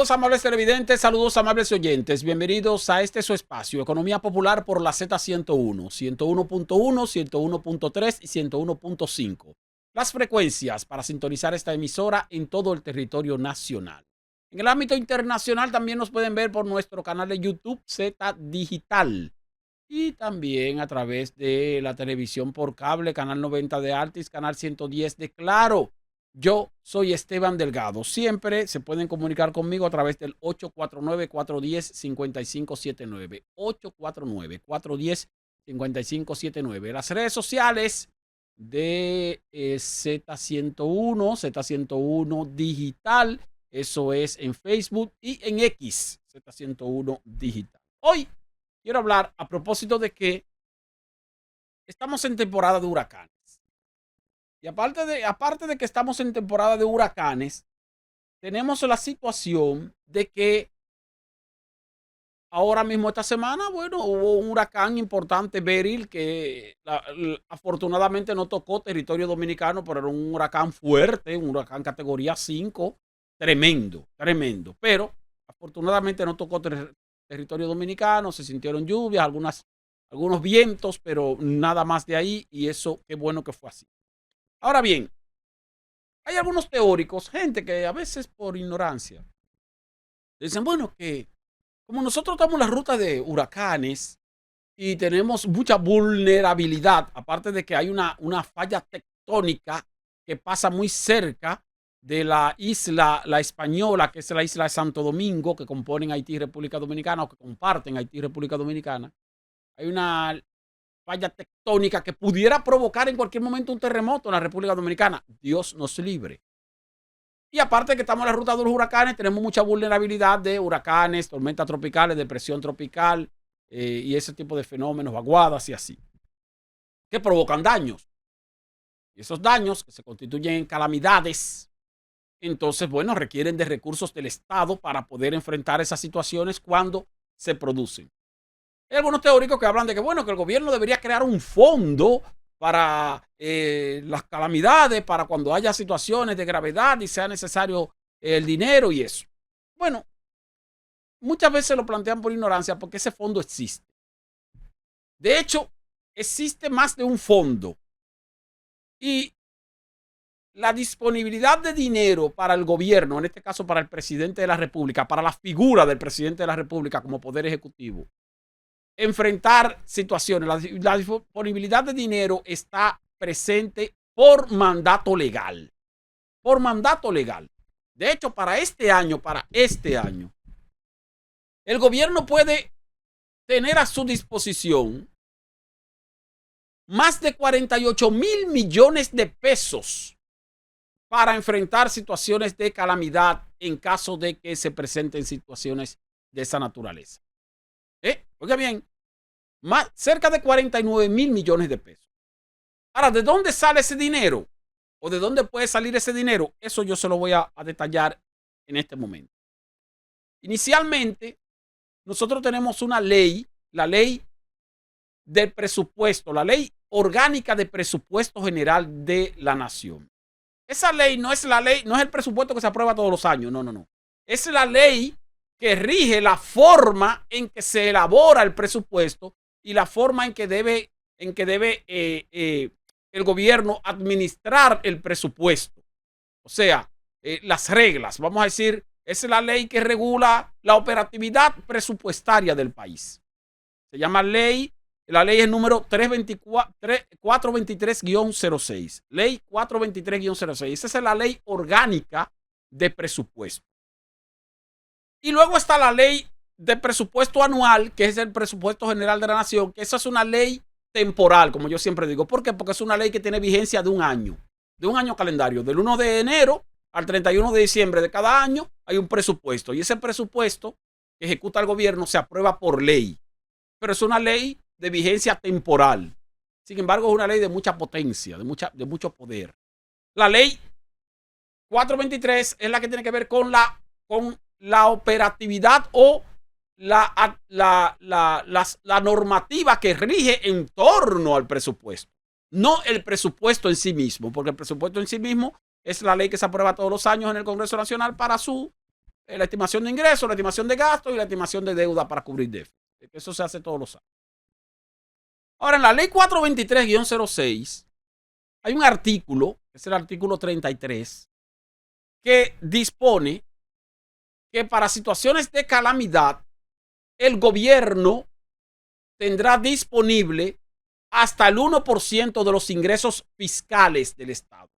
Saludos amables televidentes, saludos amables oyentes. Bienvenidos a este su espacio, Economía Popular por la Z101, 101.1, 101.3 y 101.5. Las frecuencias para sintonizar esta emisora en todo el territorio nacional. En el ámbito internacional también nos pueden ver por nuestro canal de YouTube Z Digital y también a través de la televisión por cable, canal 90 de Altis, canal 110 de Claro. Yo soy Esteban Delgado. Siempre se pueden comunicar conmigo a través del 849-410-5579. 849-410-5579. Las redes sociales de Z101, Z101 Digital. Eso es en Facebook y en X, Z101 Digital. Hoy quiero hablar a propósito de que estamos en temporada de huracanes. Y aparte de que estamos en temporada de huracanes, tenemos la situación de que ahora mismo esta semana, bueno, hubo un huracán importante, Beryl, que afortunadamente no tocó territorio dominicano, pero era un huracán fuerte, un huracán categoría 5, tremendo, tremendo. Pero afortunadamente no tocó territorio dominicano, se sintieron lluvias, algunos vientos, pero nada más de ahí, y eso qué bueno que fue así. Ahora bien, hay algunos teóricos, gente que a veces por ignorancia, dicen, bueno, que como nosotros estamos en la ruta de huracanes y tenemos mucha vulnerabilidad, aparte de que hay una falla tectónica que pasa muy cerca de la isla La Española, que es la isla de Santo Domingo, que componen Haití y República Dominicana, o que comparten Haití y República Dominicana. Hay una falla tectónica que pudiera provocar en cualquier momento un terremoto en la República Dominicana. Dios nos libre. Y aparte de que estamos en la ruta de los huracanes, tenemos mucha vulnerabilidad de huracanes, tormentas tropicales, depresión tropical y ese tipo de fenómenos, vaguadas y así, que provocan daños. Y esos daños que se constituyen en calamidades, entonces, bueno, requieren de recursos del Estado para poder enfrentar esas situaciones cuando se producen. Hay algunos teóricos que hablan de que, bueno, que el gobierno debería crear un fondo para las calamidades, para cuando haya situaciones de gravedad y sea necesario el dinero y eso. Bueno, muchas veces lo plantean por ignorancia porque ese fondo existe. De hecho, existe más de un fondo. Y la disponibilidad de dinero para el gobierno, en este caso para el presidente de la República, para la figura del presidente de la República como poder ejecutivo, enfrentar situaciones. La disponibilidad de dinero está presente por mandato legal. Por mandato legal. De hecho, para este año, el gobierno puede tener a su disposición más de 48,000 millones de pesos para enfrentar situaciones de calamidad en caso de que se presenten situaciones de esa naturaleza. Oiga bien, cerca de 49,000 millones de pesos. Ahora, ¿de dónde sale ese dinero? ¿O de dónde puede salir ese dinero? Eso yo se lo voy a detallar en este momento. Inicialmente, nosotros tenemos una ley, la ley del presupuesto, la ley orgánica de presupuesto general de la nación. Esa ley no es la ley, no es el presupuesto que se aprueba todos los años, no. Es la ley que rige la forma en que se elabora el presupuesto y la forma en que debe el gobierno administrar el presupuesto. O sea, las reglas, vamos a decir, es la ley que regula la operatividad presupuestaria del país. Se llama ley, la ley es número 423-06. Ley 423-06. Esa es la ley orgánica de presupuesto. Y luego está la ley de presupuesto anual, que es el presupuesto general de la nación, que esa es una ley temporal, como yo siempre digo. ¿Por qué? Porque es una ley que tiene vigencia de un año calendario. Del 1 de enero al 31 de diciembre de cada año hay un presupuesto. Y ese presupuesto que ejecuta el gobierno se aprueba por ley. Pero es una ley de vigencia temporal. Sin embargo, es una ley de mucha potencia, de mucho poder. La ley 423 es la que tiene que ver con la operatividad o la normativa que rige en torno al presupuesto. No el presupuesto en sí mismo, porque el presupuesto en sí mismo es la ley que se aprueba todos los años en el Congreso Nacional para su la estimación de ingresos, la estimación de gastos y la estimación de deuda para cubrir déficit. Eso se hace todos los años. Ahora, en la ley 423-06 hay un artículo, es el artículo 33, que dispone que para situaciones de calamidad el gobierno tendrá disponible hasta el 1% de los ingresos fiscales del Estado,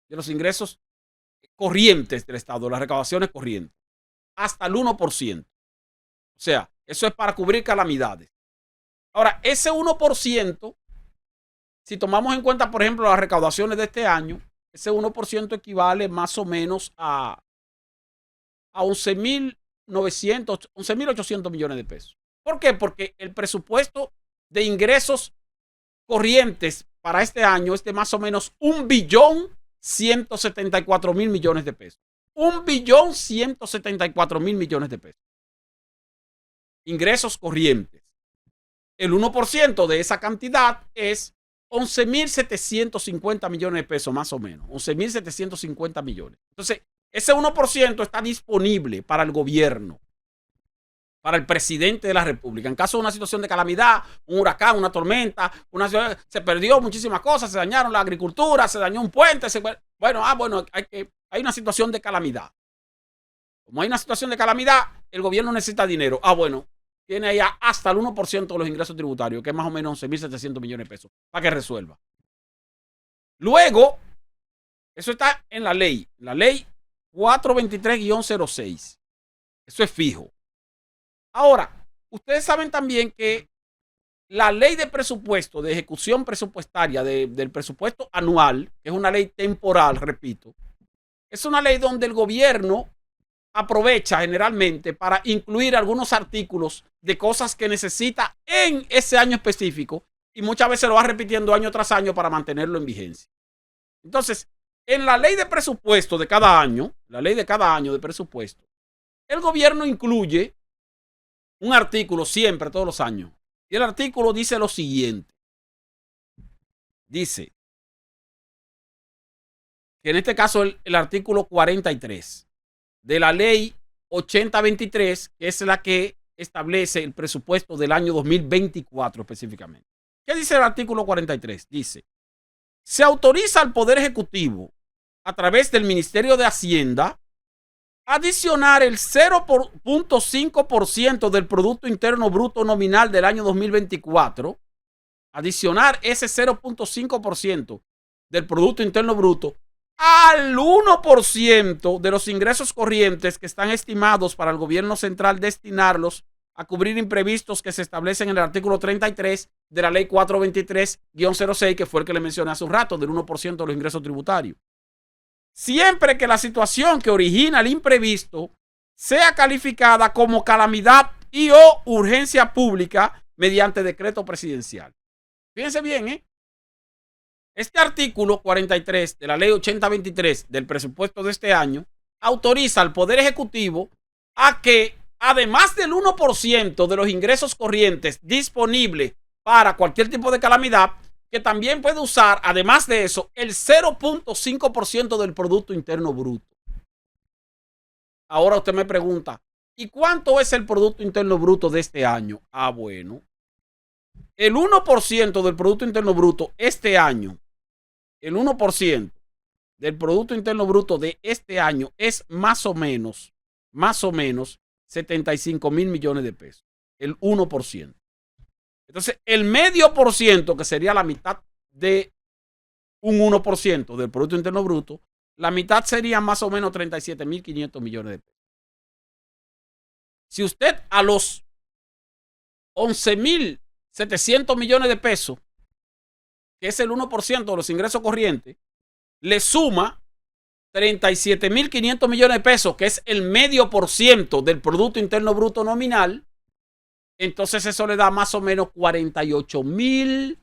de los ingresos corrientes del Estado, las recaudaciones corrientes, hasta el 1%. O sea, eso es para cubrir calamidades. Ahora, ese 1%, si tomamos en cuenta, por ejemplo, las recaudaciones de este año, ese 1% equivale más o menos a 11.900, 11.800 millones de pesos. ¿Por qué? Porque el presupuesto de ingresos corrientes para este año es de más o menos 1.174.000 millones de pesos. 1.174.000 millones de pesos. Ingresos corrientes. El 1% de esa cantidad es 11.750 millones de pesos, más o menos. 11.750 millones. Entonces, ese 1% está disponible para el gobierno, para el presidente de la República. En caso de una situación de calamidad, un huracán, una tormenta, se perdió muchísimas cosas, se dañaron la agricultura, se dañó un puente. Hay una situación de calamidad. Como hay una situación de calamidad, el gobierno necesita dinero. Tiene ahí hasta el 1% de los ingresos tributarios, que es más o menos 11.700 millones de pesos, para que resuelva. Luego, eso está en la ley 423-06. Eso es fijo. Ahora, ustedes saben también que la ley de presupuesto, de ejecución presupuestaria del presupuesto anual, que es una ley temporal, repito, es una ley donde el gobierno aprovecha generalmente para incluir algunos artículos de cosas que necesita en ese año específico y muchas veces lo va repitiendo año tras año para mantenerlo en vigencia. Entonces, en la ley de presupuesto de cada año, la ley de cada año de presupuesto, el gobierno incluye un artículo siempre, todos los años. Y el artículo dice lo siguiente. Dice que en este caso el artículo 43 de la ley 8023, que es la que establece el presupuesto del año 2024 específicamente. ¿Qué dice el artículo 43? Dice, se autoriza al Poder Ejecutivo a través del Ministerio de Hacienda adicionar el 0.5% del Producto Interno Bruto nominal del año 2024, adicionar ese 0.5% del Producto Interno Bruto al 1% de los ingresos corrientes que están estimados para el gobierno central destinarlos a cubrir imprevistos que se establecen en el artículo 33 de la ley 423-06, que fue el que le mencioné hace un rato, del 1% de los ingresos tributarios. Siempre que la situación que origina el imprevisto sea calificada como calamidad y o urgencia pública mediante decreto presidencial. Fíjense bien, Este artículo 43 de la ley 8023 del presupuesto de este año autoriza al Poder Ejecutivo a que, además del 1% de los ingresos corrientes disponibles para cualquier tipo de calamidad, que también puede usar, además de eso, el 0.5% del Producto Interno Bruto. Ahora usted me pregunta, ¿y cuánto es el Producto Interno Bruto de este año? Bueno, el 1% del Producto Interno Bruto este año, el 1% del Producto Interno Bruto de este año es más o menos 75.000 millones de pesos. El 1%. Entonces, el medio por ciento, que sería la mitad de un 1% del Producto Interno Bruto, la mitad sería más o menos 37.500 millones de pesos. Si usted a los 11.700 millones de pesos, que es el 1% de los ingresos corrientes, le suma 37.500 millones de pesos, que es el medio por ciento del Producto Interno Bruto nominal, entonces eso le da más o menos 48.200,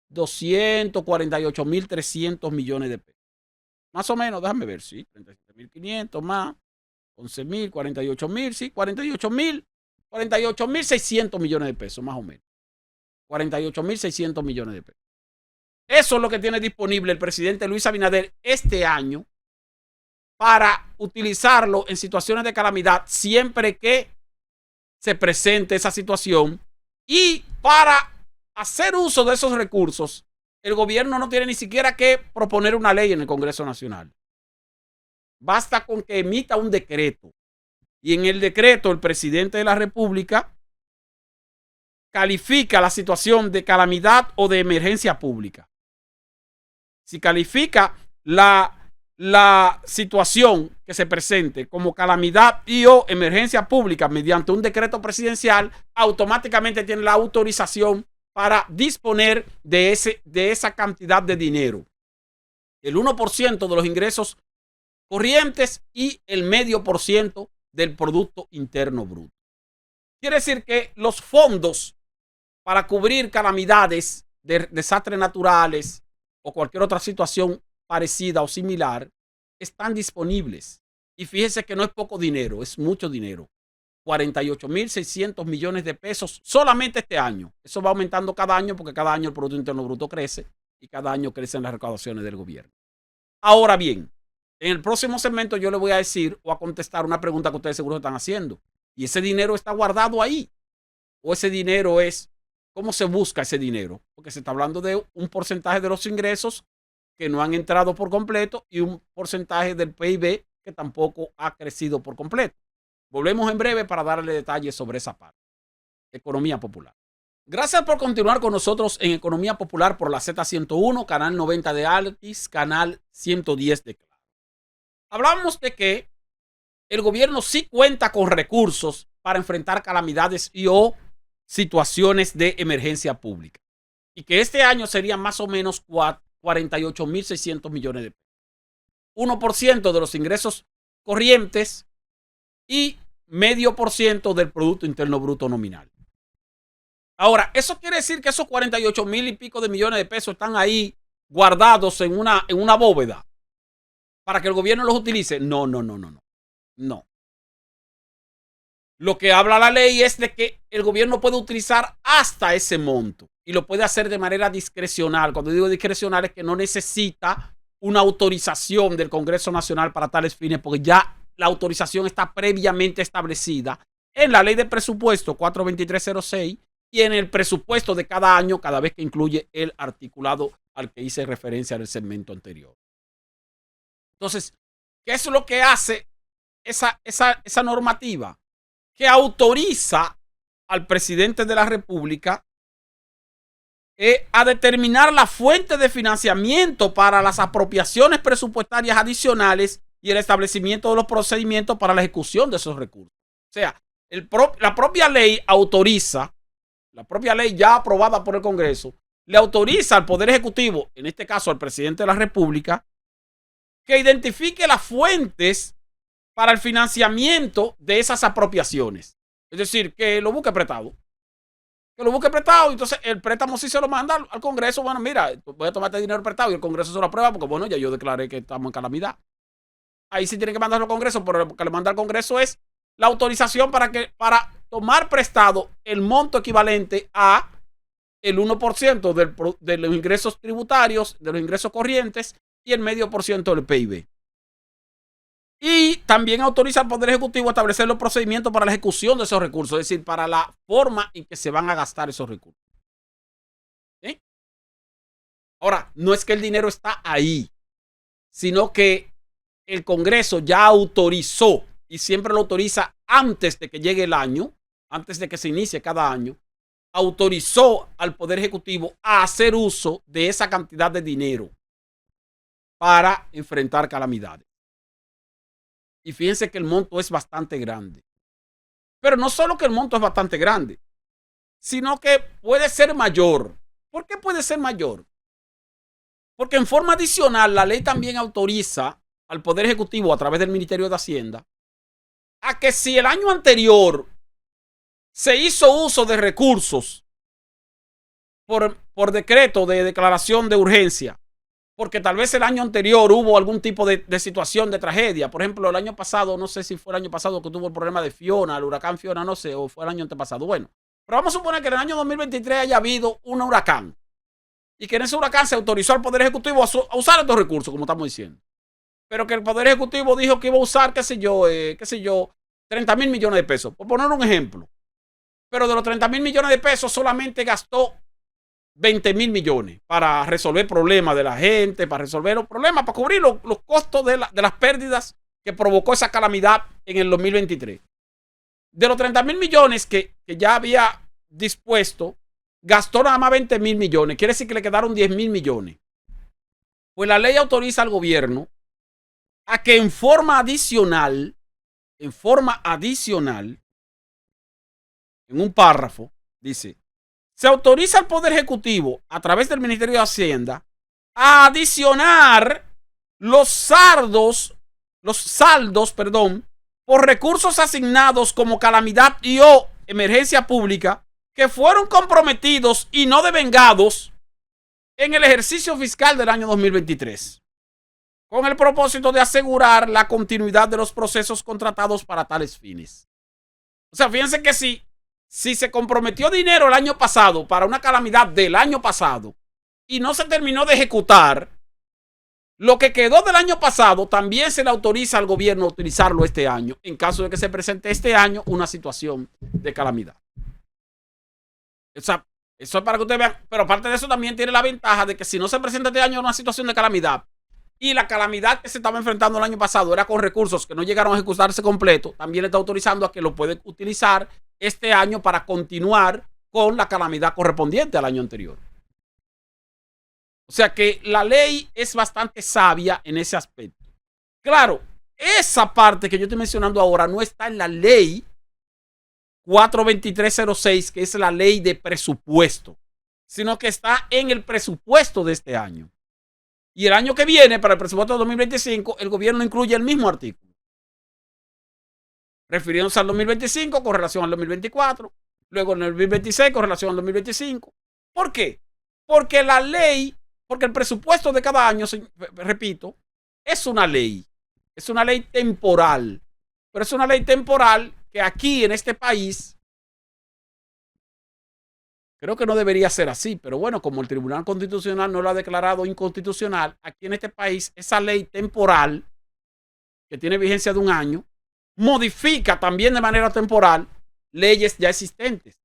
48.300 millones de pesos. Más o menos, déjame ver, sí, 37.500 más 11.000, 48.000, sí, 48.600 millones de pesos, más o menos. 48.600 millones de pesos. Eso es lo que tiene disponible el presidente Luis Abinader este año para utilizarlo en situaciones de calamidad siempre que se presente esa situación. Y para hacer uso de esos recursos, el gobierno no tiene ni siquiera que proponer una ley en el Congreso Nacional. Basta con que emita un decreto. Y en el decreto el presidente de la República califica la situación de calamidad o de emergencia pública. Si califica la situación que se presente como calamidad y o emergencia pública mediante un decreto presidencial, automáticamente tiene la autorización para disponer de esa cantidad de dinero. El 1% de los ingresos corrientes y el 0,5% del Producto Interno Bruto. Quiere decir que los fondos para cubrir calamidades de desastres naturales o cualquier otra situación parecida o similar están disponibles. Y fíjense que no es poco dinero, es mucho dinero. 48.600 millones de pesos solamente este año. Eso va aumentando cada año porque cada año el Producto Interno Bruto crece y cada año crecen las recaudaciones del gobierno. Ahora bien, en el próximo segmento yo le voy a decir o a contestar una pregunta que ustedes seguro están haciendo. ¿Y ese dinero está guardado ahí? ¿O ese dinero es, cómo se busca ese dinero? Porque se está hablando de un porcentaje de los ingresos que no han entrado por completo y un porcentaje del PIB que tampoco ha crecido por completo. Volvemos en breve para darle detalles sobre esa parte. Economía Popular. Gracias por continuar con nosotros en Economía Popular por la Z101, canal 90 de Altis, canal 110 de Claro. Hablamos de que el gobierno sí cuenta con recursos para enfrentar calamidades y o situaciones de emergencia pública. Y que este año serían más o menos 48.600 millones de pesos. 1% de los ingresos corrientes y 0,5% del Producto Interno Bruto nominal. Ahora, ¿eso quiere decir que esos 48.000 y pico de millones de pesos están ahí guardados en una bóveda para que el gobierno los utilice? No. No. Lo que habla la ley es de que el gobierno puede utilizar hasta ese monto y lo puede hacer de manera discrecional. Cuando digo discrecional es que no necesita una autorización del Congreso Nacional para tales fines, porque ya la autorización está previamente establecida en la ley de presupuesto 42306 y en el presupuesto de cada año, cada vez que incluye el articulado al que hice referencia en el segmento anterior. Entonces, ¿qué es lo que hace esa normativa? Que autoriza al presidente de la República a determinar la fuente de financiamiento para las apropiaciones presupuestarias adicionales y el establecimiento de los procedimientos para la ejecución de esos recursos. O sea, la propia ley autoriza, la propia ley ya aprobada por el Congreso, le autoriza al Poder Ejecutivo, en este caso al presidente de la República, que identifique las fuentes para el financiamiento de esas apropiaciones. Es decir, que lo busque prestado. Entonces el préstamo sí se lo manda al Congreso. Bueno, mira, voy a tomar este dinero prestado y el Congreso se lo aprueba porque, bueno, ya yo declaré que estamos en calamidad. Ahí sí tiene que mandarlo al Congreso, pero lo que le manda al Congreso es la autorización para tomar prestado el monto equivalente a el 1% de los ingresos tributarios, de los ingresos corrientes y el 0,5% del PIB. Y también autoriza al Poder Ejecutivo a establecer los procedimientos para la ejecución de esos recursos, es decir, para la forma en que se van a gastar esos recursos. ¿Sí? Ahora, no es que el dinero está ahí, sino que el Congreso ya autorizó, y siempre lo autoriza antes de que llegue el año, antes de que se inicie cada año, autorizó al Poder Ejecutivo a hacer uso de esa cantidad de dinero para enfrentar calamidades. Y fíjense que el monto es bastante grande. Pero no solo que el monto es bastante grande, sino que puede ser mayor. ¿Por qué puede ser mayor? Porque en forma adicional la ley también autoriza al Poder Ejecutivo a través del Ministerio de Hacienda a que si el año anterior se hizo uso de recursos por decreto de declaración de urgencia, porque tal vez el año anterior hubo algún tipo de situación de tragedia. Por ejemplo, el año pasado, no sé si fue el año pasado que tuvo el problema de Fiona, el huracán Fiona, no sé, o fue el año antepasado. Bueno, pero vamos a suponer que en el año 2023 haya habido un huracán y que en ese huracán se autorizó al Poder Ejecutivo a usar estos recursos, como estamos diciendo. pero que el Poder Ejecutivo dijo que iba a usar, qué sé yo, 30 mil millones de pesos, por poner un ejemplo. Pero de los 30 mil millones de pesos solamente gastó 20 mil millones para resolver problemas de la gente, para resolver los problemas, para cubrir los costos de las pérdidas que provocó esa calamidad en el 2023. De los 30 mil millones que ya había dispuesto, gastó nada más 20 mil millones. Quiere decir que le quedaron 10 mil millones. Pues la ley autoriza al gobierno a que en forma adicional, en un párrafo, dice, se autoriza al Poder Ejecutivo a través del Ministerio de Hacienda a adicionar los saldos, por recursos asignados como calamidad y o emergencia pública que fueron comprometidos y no devengados en el ejercicio fiscal del año 2023, con el propósito de asegurar la continuidad de los procesos contratados para tales fines. O sea, fíjense que si se comprometió dinero el año pasado para una calamidad del año pasado y no se terminó de ejecutar, lo que quedó del año pasado también se le autoriza al gobierno a utilizarlo este año, en caso de que se presente este año una situación de calamidad. O sea, eso es para que ustedes vean, pero aparte de eso también tiene la ventaja de que si no se presenta este año una situación de calamidad y la calamidad que se estaba enfrentando el año pasado era con recursos que no llegaron a ejecutarse completo, también le está autorizando a que lo puede utilizar este año para continuar con la calamidad correspondiente al año anterior. O sea que la ley es bastante sabia en ese aspecto. Claro, esa parte que yo estoy mencionando ahora no está en la ley 42306, que es la ley de presupuesto, sino que está en el presupuesto de este año. Y el año que viene, para el presupuesto de 2025, el gobierno incluye el mismo artículo, refiriéndose al 2025 con relación al 2024, luego en el 2026 con relación al 2025. ¿Por qué? Porque el presupuesto de cada año, repito, es una ley temporal, pero es una ley temporal que aquí en este país creo que no debería ser así, pero bueno, como el Tribunal Constitucional no lo ha declarado inconstitucional, aquí en este país esa ley temporal que tiene vigencia de un año modifica también de manera temporal leyes ya existentes.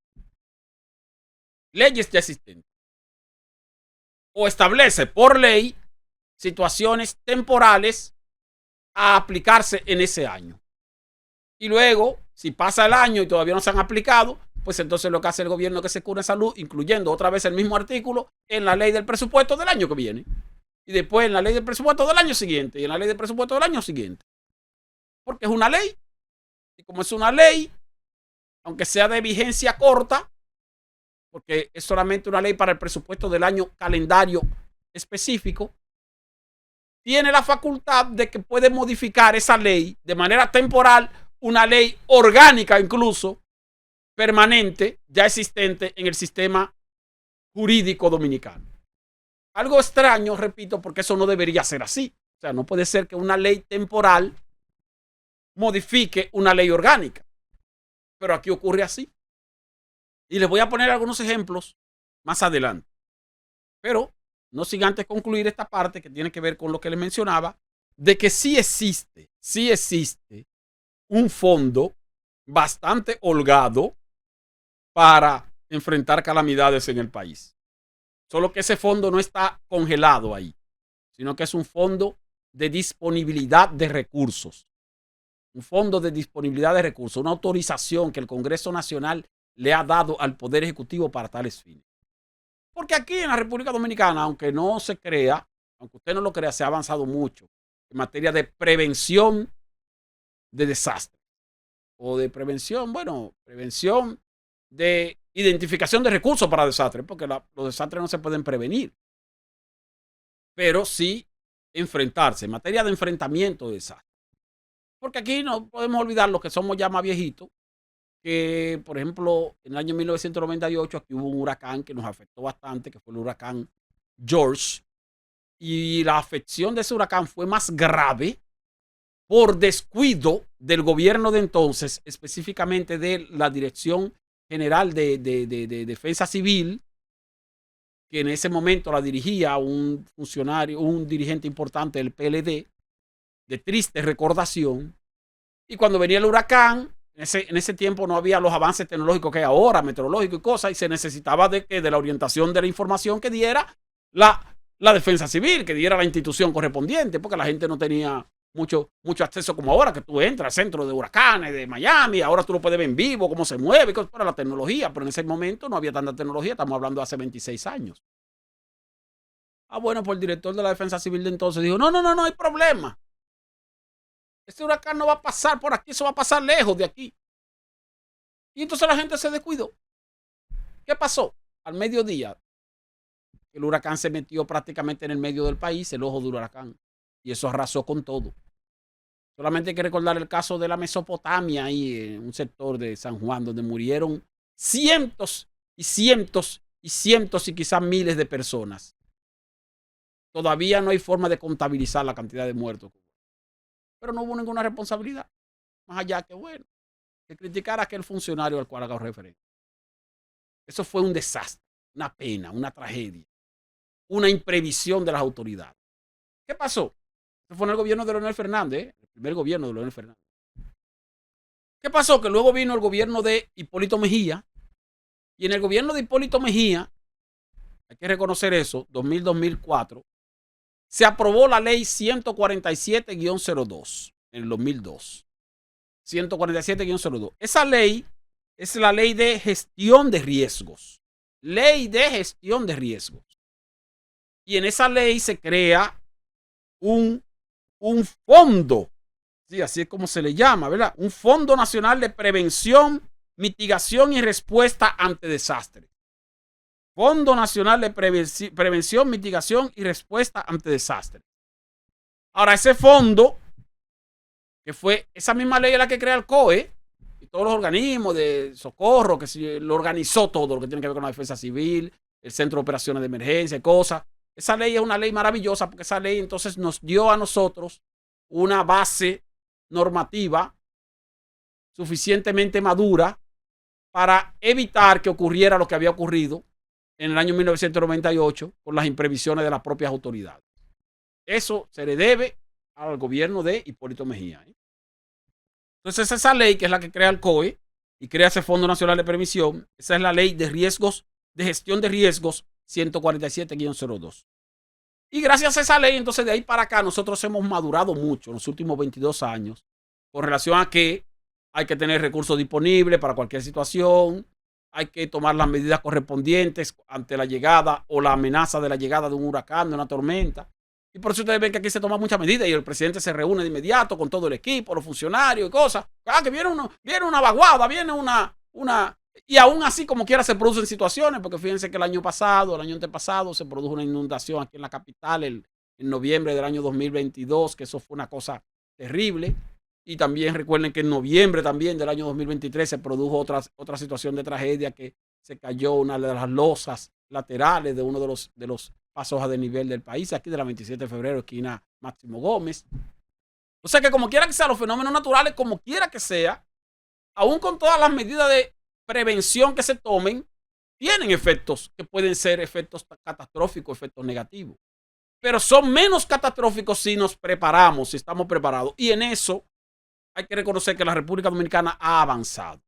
O establece por ley situaciones temporales a aplicarse en ese año. Y luego, si pasa el año y todavía no se han aplicado, pues entonces lo que hace el gobierno es que se cura en salud, incluyendo otra vez el mismo artículo en la ley del presupuesto del año que viene. Y después en la ley del presupuesto del año siguiente y en la ley del presupuesto del año siguiente. Porque es una ley. Y como es una ley, aunque sea de vigencia corta, porque es solamente una ley para el presupuesto del año calendario específico, tiene la facultad de que puede modificar esa ley de manera temporal, una ley orgánica incluso, permanente, ya existente en el sistema jurídico dominicano. Algo extraño, repito, porque eso no debería ser así. O sea, no puede ser que una ley temporal modifique una ley orgánica. Pero aquí ocurre así. Y les voy a poner algunos ejemplos más adelante. Pero no sin antes concluir esta parte que tiene que ver con lo que les mencionaba, de que sí existe un fondo bastante holgado para enfrentar calamidades en el país. Solo que ese fondo no está congelado ahí, sino que es un fondo de disponibilidad de recursos. Un fondo de disponibilidad de recursos, una autorización que el Congreso Nacional le ha dado al Poder Ejecutivo para tales fines. Porque aquí en la República Dominicana, aunque no se crea, aunque usted no lo crea, se ha avanzado mucho en materia de prevención de desastres. O de prevención de identificación de recursos para desastres, porque los desastres no se pueden prevenir, pero sí enfrentarse, en materia de enfrentamiento de desastres. Porque aquí no podemos olvidar los que somos ya más viejitos, que por ejemplo en el año 1998 aquí hubo un huracán que nos afectó bastante, que fue el huracán George, y la afección de ese huracán fue más grave por descuido del gobierno de entonces, específicamente de la Dirección General de Defensa Civil, que en ese momento la dirigía un funcionario, un dirigente importante del PLD, de triste recordación. Y cuando venía el huracán, en ese tiempo no había los avances tecnológicos que hay ahora, meteorológicos y cosas, y se necesitaba de la orientación de la información que diera la defensa civil, que diera la institución correspondiente, porque la gente no tenía mucho acceso como ahora, que tú entras al centro de huracanes de Miami, ahora tú lo puedes ver en vivo, cómo se mueve, para la tecnología, pero en ese momento no había tanta tecnología, estamos hablando de hace 26 años. Bueno, pues el director de la defensa civil de entonces dijo, no hay problema. Este huracán no va a pasar por aquí, eso va a pasar lejos de aquí. Y entonces la gente se descuidó. ¿Qué pasó? Al mediodía, el huracán se metió prácticamente en el medio del país, el ojo del huracán. Y eso arrasó con todo. Solamente hay que recordar el caso de la Mesopotamia, ahí en un sector de San Juan, donde murieron cientos y cientos y cientos y quizás miles de personas. Todavía no hay forma de contabilizar la cantidad de muertos. Pero no hubo ninguna responsabilidad. Más allá que, bueno, que criticar a aquel funcionario al cual haga referencia. Eso fue un desastre, una pena, una tragedia, una imprevisión de las autoridades. ¿Qué pasó? Eso fue en el gobierno de Leonel Fernández, el primer gobierno de Leonel Fernández. ¿Qué pasó? Que luego vino el gobierno de Hipólito Mejía, y en el gobierno de Hipólito Mejía, hay que reconocer eso, 2000-2004, se aprobó la ley 147-02 en el 2002. 147-02. Esa ley es la ley de gestión de riesgos. Ley de gestión de riesgos. Y en esa ley se crea un fondo, sí, así es como se le llama, ¿verdad? Un Fondo Nacional de Prevención, Mitigación y Respuesta ante Desastres. Fondo Nacional de Prevención, Mitigación y Respuesta ante Desastres. Ahora, ese fondo, que fue esa misma ley la que crea el COE y todos los organismos de socorro, que se lo organizó todo lo que tiene que ver con la defensa civil, el Centro de Operaciones de Emergencia, cosas. Esa ley es una ley maravillosa porque esa ley entonces nos dio a nosotros una base normativa suficientemente madura para evitar que ocurriera lo que había ocurrido en el año 1998 con las imprevisiones de las propias autoridades. Eso se le debe al gobierno de Hipólito Mejía. Entonces esa ley, que es la que crea el COE y crea ese Fondo Nacional de Previsión, esa es la ley de riesgos, de gestión de riesgos 147-02. Y gracias a esa ley, entonces de ahí para acá nosotros hemos madurado mucho en los últimos 22 años con relación a que hay que tener recursos disponibles para cualquier situación, hay que tomar las medidas correspondientes ante la llegada o la amenaza de la llegada de un huracán, de una tormenta. Y por eso ustedes ven que aquí se toman muchas medidas y el presidente se reúne de inmediato con todo el equipo, los funcionarios y cosas. Que viene una vaguada, viene una... Y aún así, como quiera, se producen situaciones, porque fíjense que el año antepasado, se produjo una inundación aquí en la capital en noviembre del año 2022, que eso fue una cosa terrible. Y también recuerden que en noviembre también del año 2023 se produjo otra situación de tragedia, que se cayó una de las losas laterales de uno de los pasos a desnivel del país, aquí de la 27 de febrero, esquina Máximo Gómez. O sea que como quiera que sea, los fenómenos naturales, como quiera que sea, aún con todas las medidas de prevención que se tomen, tienen efectos que pueden ser efectos catastróficos, efectos negativos. Pero son menos catastróficos si nos preparamos, si estamos preparados. Y en eso hay que reconocer que la República Dominicana ha avanzado.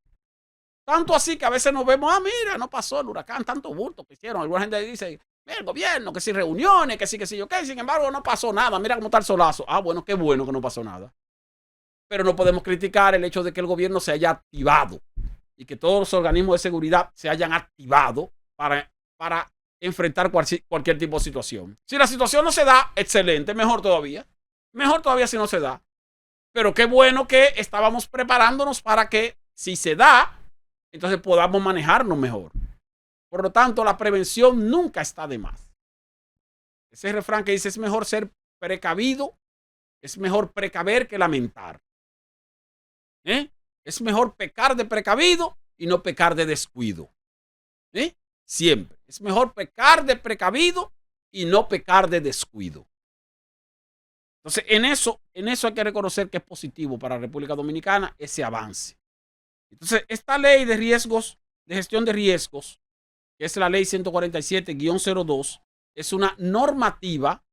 Tanto así que a veces nos vemos, mira, no pasó el huracán, tanto bulto que hicieron. Alguna gente dice, el gobierno, que sí reuniones, que sí, ok, sin embargo no pasó nada, mira cómo está el solazo. Bueno, qué bueno que no pasó nada. Pero no podemos criticar el hecho de que el gobierno se haya activado y que todos los organismos de seguridad se hayan activado para enfrentar cualquier tipo de situación. Si la situación no se da, excelente, mejor todavía. Mejor todavía si no se da. Pero qué bueno que estábamos preparándonos para que si se da, entonces podamos manejarnos mejor. Por lo tanto, la prevención nunca está de más. Ese refrán que dice, es mejor ser precavido, es mejor precaver que lamentar. Es mejor pecar de precavido y no pecar de descuido. Siempre. Es mejor pecar de precavido y no pecar de descuido. Entonces, en eso hay que reconocer que es positivo para la República Dominicana ese avance. Entonces, esta ley de riesgos, de gestión de riesgos, que es la ley 147-02, es una normativa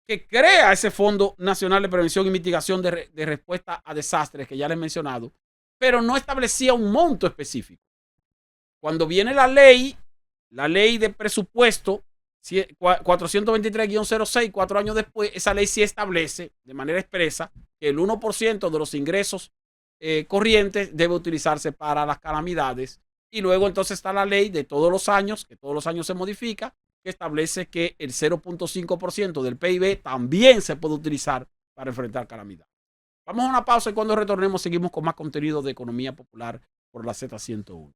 que crea ese Fondo Nacional de Prevención y Mitigación de Respuesta a Desastres que ya les he mencionado, pero no establecía un monto específico. Cuando viene la ley de presupuesto 423-06, 4 años después, esa ley sí establece de manera expresa que el 1% de los ingresos corrientes debe utilizarse para las calamidades. Y luego entonces está la ley de todos los años, que todos los años se modifica, que establece que el 0.5% del PIB también se puede utilizar para enfrentar calamidades. Vamos a una pausa y cuando retornemos seguimos con más contenido de Economía Popular por la Z101.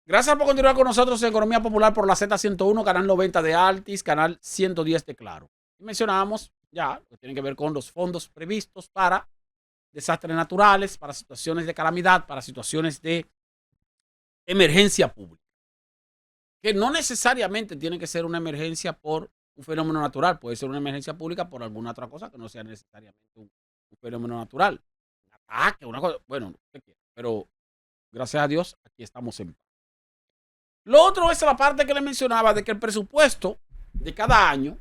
Gracias por continuar con nosotros en Economía Popular por la Z101, canal 90 de Altis, canal 110 de Claro. Y mencionábamos ya lo que tiene que ver con los fondos previstos para desastres naturales, para situaciones de calamidad, para situaciones de emergencia pública. Que no necesariamente tiene que ser una emergencia por un fenómeno natural, puede ser una emergencia pública por alguna otra cosa que no sea necesariamente un fenómeno natural. Un ataque, una cosa, bueno, pero gracias a Dios aquí estamos en paz. Lo otro es la parte que le mencionaba de que el presupuesto de cada año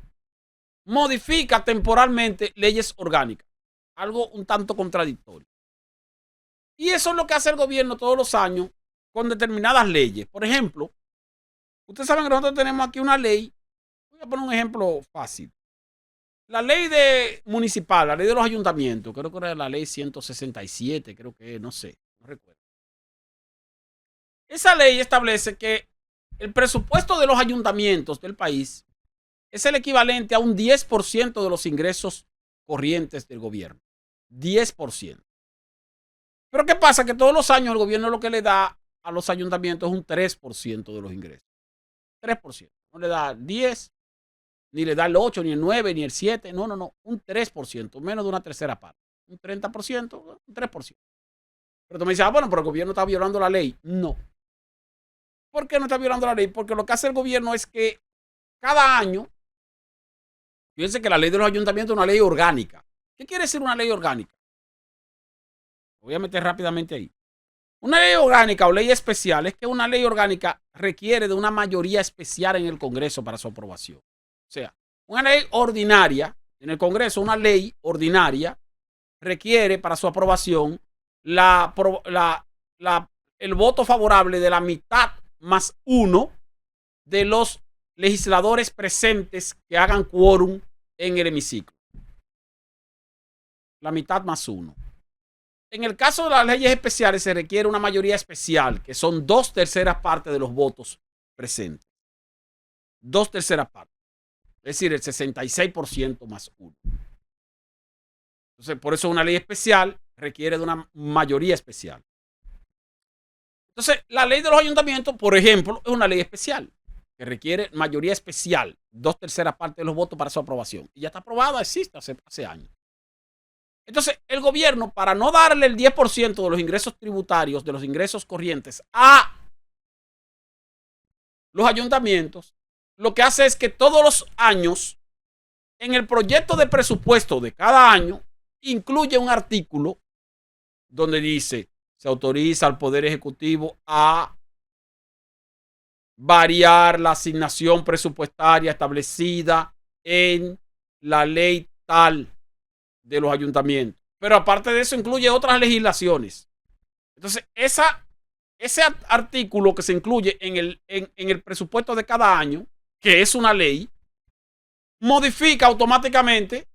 modifica temporalmente leyes orgánicas. Algo un tanto contradictorio. Y eso es lo que hace el gobierno todos los años con determinadas leyes. Por ejemplo, ustedes saben que nosotros tenemos aquí una ley. Voy a poner un ejemplo fácil. La ley municipal, la ley de los ayuntamientos, creo que era la ley 167, creo que, no sé, no recuerdo. Esa ley establece que el presupuesto de los ayuntamientos del país es el equivalente a un 10% de los ingresos corrientes del gobierno. 10%. Pero ¿qué pasa? Que todos los años el gobierno lo que le da a los ayuntamientos es un 3% de los ingresos. 3%. No le da 10, ni le da el 8, ni el 9, ni el 7. No. Un 3%, menos de una tercera parte. Un 30%, un 3%. Pero tú me dices, bueno, pero el gobierno está violando la ley. No. ¿Por qué no está violando la ley? Porque lo que hace el gobierno es que cada año, fíjense que la ley de los ayuntamientos es una ley orgánica. ¿Qué quiere decir una ley orgánica? Voy a meter rápidamente ahí. Una ley orgánica o ley especial es que una ley orgánica requiere de una mayoría especial en el Congreso para su aprobación. O sea, una ley ordinaria, en el Congreso, una ley ordinaria requiere para su aprobación el voto favorable de la mitad más uno de los legisladores presentes que hagan quórum en el hemiciclo. La mitad más uno. En el caso de las leyes especiales se requiere una mayoría especial, que son 2/3 partes de los votos presentes. 2/3 partes. Es decir, el 66% más uno. Entonces, por eso una ley especial requiere de una mayoría especial. Entonces, la ley de los ayuntamientos, por ejemplo, es una ley especial que requiere mayoría especial, 2/3 partes de los votos para su aprobación. Y ya está aprobada, existe hace años. Entonces, el gobierno, para no darle el 10% de los ingresos tributarios, de los ingresos corrientes a los ayuntamientos, lo que hace es que todos los años, en el proyecto de presupuesto de cada año, incluye un artículo donde dice, se autoriza al Poder Ejecutivo a variar la asignación presupuestaria establecida en la ley tal de los ayuntamientos. Pero aparte de eso incluye otras legislaciones. Entonces, ese artículo que se incluye en el presupuesto de cada año, que es una ley, modifica automáticamente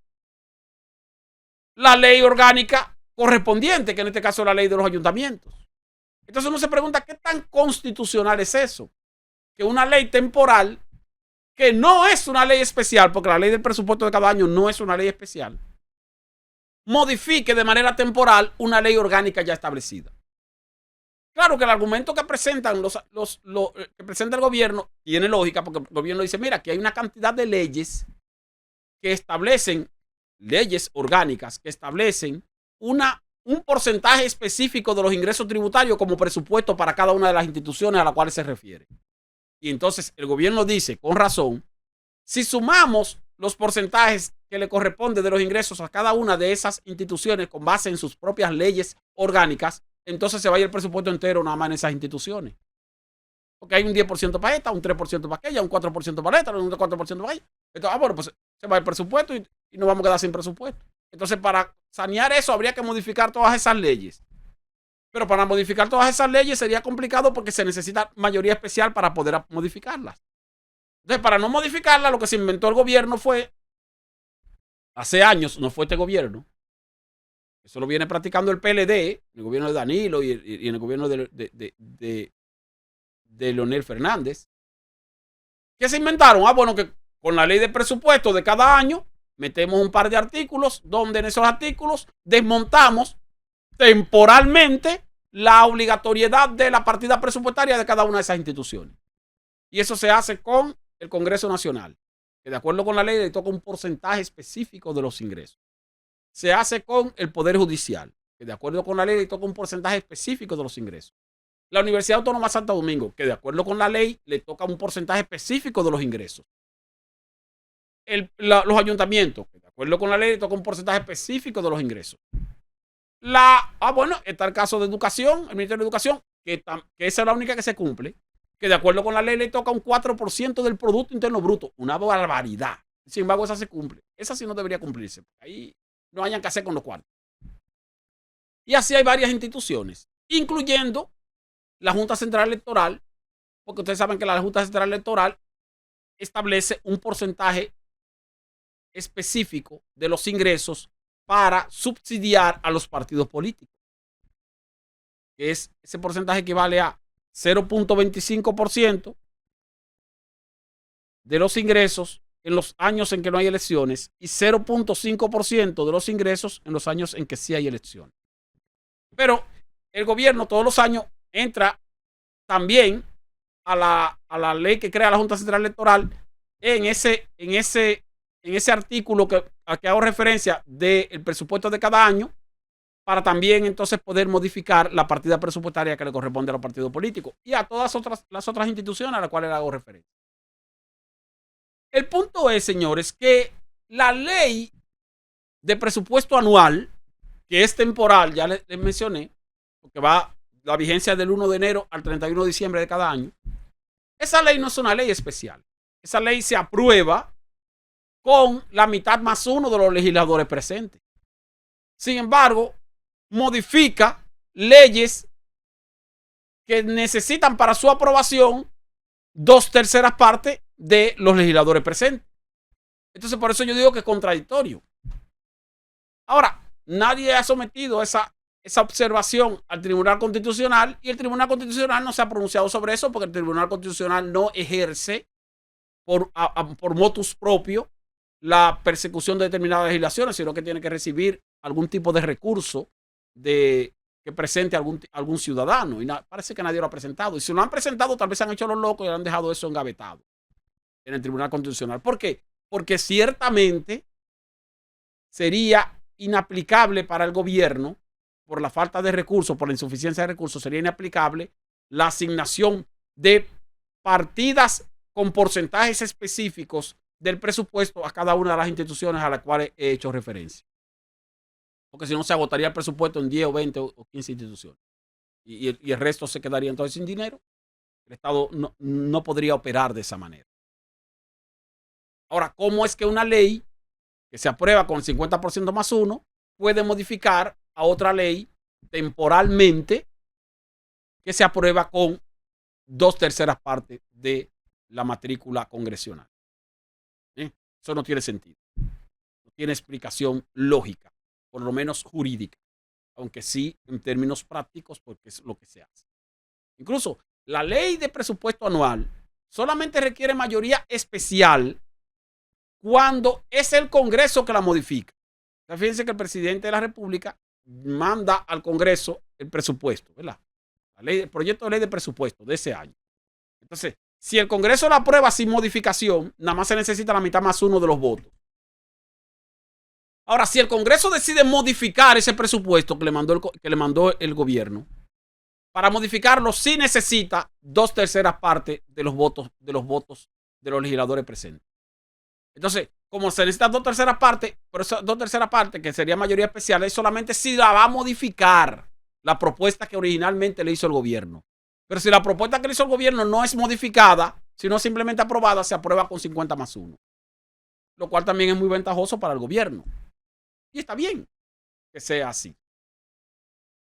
la ley orgánica correspondiente, que en este caso es la ley de los ayuntamientos. Entonces uno se pregunta, ¿qué tan constitucional es eso? Que una ley temporal, que no es una ley especial, porque la ley del presupuesto de cada año no es una ley especial, modifique de manera temporal una ley orgánica ya establecida. Claro que el argumento que presentan que presenta el gobierno tiene lógica, porque el gobierno dice, mira, aquí hay una cantidad de leyes que establecen, leyes orgánicas que establecen un porcentaje específico de los ingresos tributarios como presupuesto para cada una de las instituciones a las cuales se refiere. Y entonces el gobierno dice, con razón, si sumamos los porcentajes que le corresponden de los ingresos a cada una de esas instituciones con base en sus propias leyes orgánicas, entonces se va a ir el presupuesto entero nada más en esas instituciones. Porque hay un 10% para esta, un 3% para aquella, un 4% para esta, un 4% para aquella. Entonces, bueno, pues se va el presupuesto y nos vamos a quedar sin presupuesto. Entonces, para sanear eso, habría que modificar todas esas leyes. Pero para modificar todas esas leyes sería complicado porque se necesita mayoría especial para poder modificarlas. Entonces, para no modificarlas, lo que se inventó el gobierno fue, hace años, no fue este gobierno, eso lo viene practicando el PLD, el gobierno de Danilo y en el gobierno de Leonel Fernández, que se inventaron, bueno, que con la ley de presupuesto de cada año metemos un par de artículos donde en esos artículos desmontamos temporalmente la obligatoriedad de la partida presupuestaria de cada una de esas instituciones. Y eso se hace con el Congreso Nacional, que de acuerdo con la ley le toca un porcentaje específico de los ingresos. Se hace con el Poder Judicial, que de acuerdo con la ley le toca un porcentaje específico de los ingresos. La Universidad Autónoma de Santo Domingo, que de acuerdo con la ley le toca un porcentaje específico de los ingresos. Los ayuntamientos, que de acuerdo con la ley le toca un porcentaje específico de los ingresos. Bueno, está el caso de educación, el Ministerio de Educación, que esa es la única que se cumple, que de acuerdo con la ley le toca un 4% del Producto Interno Bruto, una barbaridad. Sin embargo, esa se cumple. Esa sí no debería cumplirse. Ahí no hayan que hacer con los cuartos. Y así hay varias instituciones, incluyendo la Junta Central Electoral, porque ustedes saben que la Junta Central Electoral establece un porcentaje específico de los ingresos para subsidiar a los partidos políticos. Ese porcentaje equivale a 0.25% de los ingresos en los años en que no hay elecciones y 0.5% de los ingresos en los años en que sí hay elecciones. Pero el gobierno todos los años entra también a la ley que crea la Junta Central Electoral en ese artículo a que hago referencia del presupuesto de cada año, para también entonces poder modificar la partida presupuestaria que le corresponde a los partidos políticos y a todas las otras instituciones a las cuales le hago referencia. El punto es, señores, que la ley de presupuesto anual, que es temporal, ya les mencioné, porque va la vigencia del 1 de enero al 31 de diciembre de cada año, esa ley no es una ley especial. Esa ley se aprueba con la mitad más uno de los legisladores presentes. Sin embargo, modifica leyes que necesitan para su aprobación 2/3 partes de los legisladores presentes. Entonces, por eso yo digo que es contradictorio. Ahora, nadie ha sometido esa observación al Tribunal Constitucional y el Tribunal Constitucional no se ha pronunciado sobre eso porque el Tribunal Constitucional no ejerce por motus propio la persecución de determinadas legislaciones, sino que tiene que recibir algún tipo de recurso que presente algún ciudadano. Y parece que nadie lo ha presentado. Y si lo han presentado, tal vez se han hecho los locos y han dejado eso engavetado en el Tribunal Constitucional. ¿Por qué? Porque ciertamente sería inaplicable para el gobierno, por la falta de recursos, por la insuficiencia de recursos, sería inaplicable la asignación de partidas con porcentajes específicos del presupuesto a cada una de las instituciones a las cuales he hecho referencia. Porque si no, se agotaría el presupuesto en 10 o 20 o 15 instituciones. Y el resto se quedaría entonces sin dinero. El Estado no podría operar de esa manera. Ahora, ¿cómo es que una ley que se aprueba con el 50% más uno puede modificar a otra ley temporalmente que se aprueba con 2/3 partes de la matrícula congresional? Eso no tiene sentido. No tiene explicación lógica, por lo menos jurídica, aunque sí en términos prácticos, porque es lo que se hace. Incluso la ley de presupuesto anual solamente requiere mayoría especial cuando es el Congreso que la modifica. O sea, fíjense que el presidente de la República manda al Congreso el presupuesto, ¿verdad? El proyecto de ley de presupuesto de ese año. Entonces, si el Congreso la aprueba sin modificación, nada más se necesita la mitad más uno de los votos. Ahora, si el Congreso decide modificar ese presupuesto que le mandó el gobierno, para modificarlo sí necesita 2/3 partes de los votos de los legisladores presentes. Entonces, como se necesita 2/3 partes, pero esa 2/3 partes, que sería mayoría especial, es solamente si la va a modificar la propuesta que originalmente le hizo el gobierno. Pero si la propuesta que le hizo el gobierno no es modificada, sino simplemente aprobada, se aprueba con 50 más 1. lo cual también es muy ventajoso para el gobierno. Y está bien que sea así.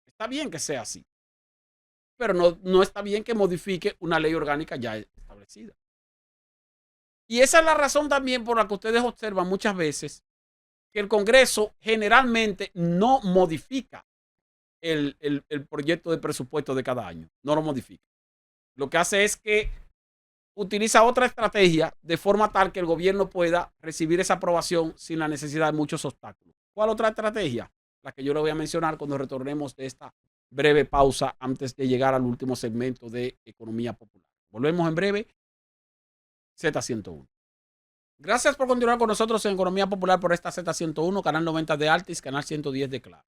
Está bien que sea así. Pero no está bien que modifique una ley orgánica ya establecida. Y esa es la razón también por la que ustedes observan muchas veces que el Congreso generalmente no modifica el proyecto de presupuesto de cada año. No lo modifica. Lo que hace es que utiliza otra estrategia de forma tal que el gobierno pueda recibir esa aprobación sin la necesidad de muchos obstáculos. ¿Cuál otra estrategia? La que yo le voy a mencionar cuando retornemos de esta breve pausa antes de llegar al último segmento de Economía Popular. Volvemos en breve. Z101. Gracias por continuar con nosotros en Economía Popular por esta Z101, canal 90 de Altis, canal 110 de Claro.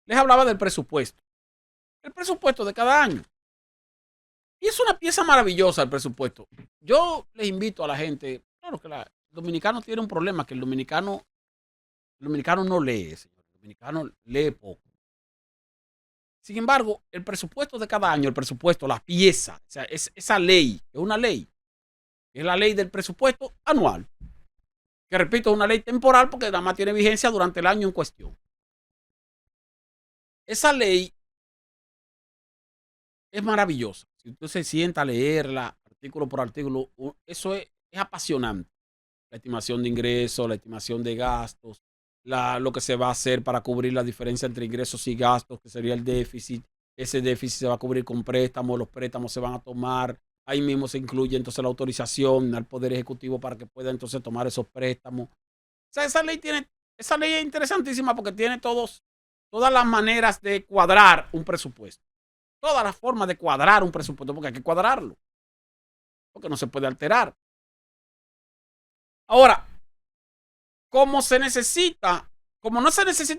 Les hablaba del presupuesto. El presupuesto de cada año. Y es una pieza maravillosa el presupuesto. Yo les invito a la gente, claro que el dominicano tiene un problema, que el dominicano no lee, señor. El dominicano lee poco. Sin embargo, el presupuesto de cada año, el presupuesto, la pieza, o sea, es esa ley, es una ley, es la ley del presupuesto anual, que repito, es una ley temporal porque nada más tiene vigencia durante el año en cuestión. Esa ley es maravillosa. Si usted se sienta a leerla, artículo por artículo, eso es apasionante. La estimación de ingresos, la estimación de gastos, lo que se va a hacer para cubrir la diferencia entre ingresos y gastos, que sería el déficit. Ese déficit se va a cubrir con préstamos, los préstamos se van a tomar. Ahí mismo se incluye entonces la autorización al Poder Ejecutivo para que pueda entonces tomar esos préstamos. O sea, esa ley es interesantísima porque tiene todas las maneras de cuadrar un presupuesto. Todas las formas de cuadrar un presupuesto, porque hay que cuadrarlo. Porque no se puede alterar. Ahora, como no se necesita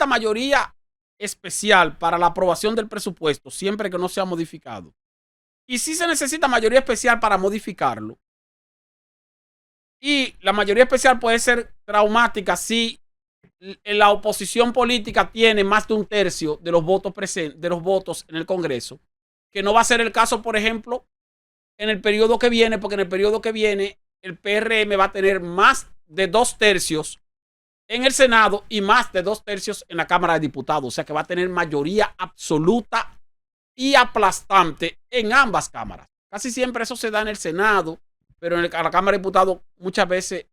mayoría especial para la aprobación del presupuesto, siempre que no sea modificado, y sí se necesita mayoría especial para modificarlo, y la mayoría especial puede ser traumática si la oposición política tiene más de un tercio de los votos en el Congreso, que no va a ser el caso, por ejemplo, en el periodo que viene, porque en el periodo que viene el PRM va a tener más de 2/3 en el Senado y más de 2/3 en la Cámara de Diputados. O sea que va a tener mayoría absoluta y aplastante en ambas cámaras. Casi siempre eso se da en el Senado, pero en la Cámara de Diputados muchas veces,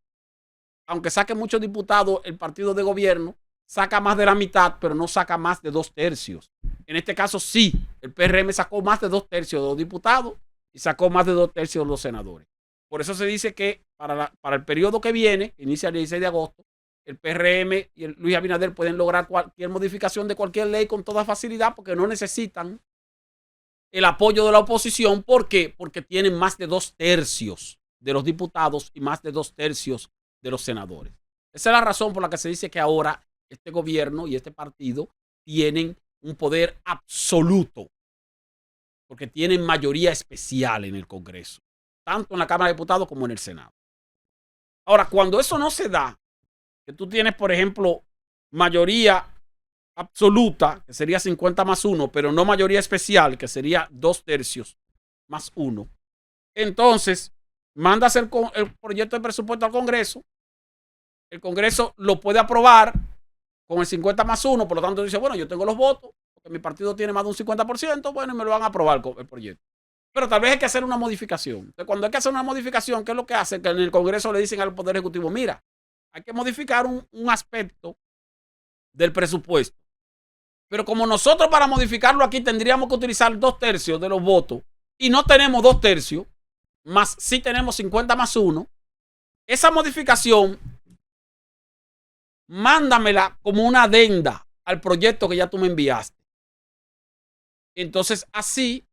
aunque saque muchos diputados, el partido de gobierno saca más de la mitad, pero no saca más de 2/3. En este caso sí, el PRM sacó más de 2/3 de los diputados y sacó más de 2/3 de los senadores. Por eso se dice que para el periodo que viene, que inicia el 16 de agosto, el PRM y Luis Abinader pueden lograr cualquier modificación de cualquier ley con toda facilidad porque no necesitan el apoyo de la oposición. ¿Por qué? Porque tienen más de 2/3 de los diputados y más de 2/3 de los senadores. Esa es la razón por la que se dice que ahora este gobierno y este partido tienen un poder absoluto, porque tienen mayoría especial en el Congreso, tanto en la Cámara de Diputados como en el Senado. Ahora, cuando eso no se da, que tú tienes, por ejemplo, mayoría absoluta, que sería 50+1, pero no mayoría especial, que sería 2/3 más 1, entonces mandas el proyecto de presupuesto al Congreso, el Congreso lo puede aprobar con el 50+1, por lo tanto dice, bueno, yo tengo los votos, porque mi partido tiene más de un 50%, bueno, y me lo van a aprobar el proyecto. Pero tal vez hay que hacer una modificación. Entonces, cuando hay que hacer una modificación, ¿qué es lo que hace? Que en el Congreso le dicen al Poder Ejecutivo, mira, hay que modificar un aspecto del presupuesto. Pero como nosotros para modificarlo aquí tendríamos que utilizar 2/3 de los votos y no tenemos 2/3, más sí tenemos 50+1, esa modificación mándamela como una adenda al proyecto que ya tú me enviaste. Entonces así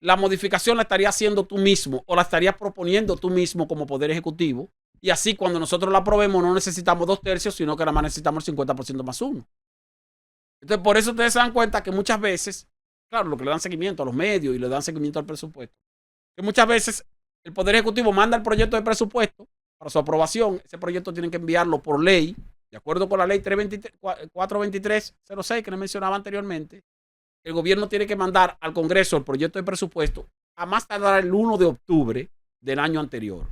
la modificación la estarías haciendo tú mismo o la estarías proponiendo tú mismo como Poder Ejecutivo. Y así cuando nosotros la aprobemos no necesitamos 2/3, sino que nada más necesitamos el 50+1. Entonces por eso ustedes se dan cuenta que muchas veces, claro, lo que le dan seguimiento a los medios y le dan seguimiento al presupuesto, que muchas veces el Poder Ejecutivo manda el proyecto de presupuesto para su aprobación. Ese proyecto tienen que enviarlo por ley, de acuerdo con la ley 423/06 que les mencionaba anteriormente. El gobierno tiene que mandar al Congreso el proyecto de presupuesto a más tardar el 1 de octubre del año anterior.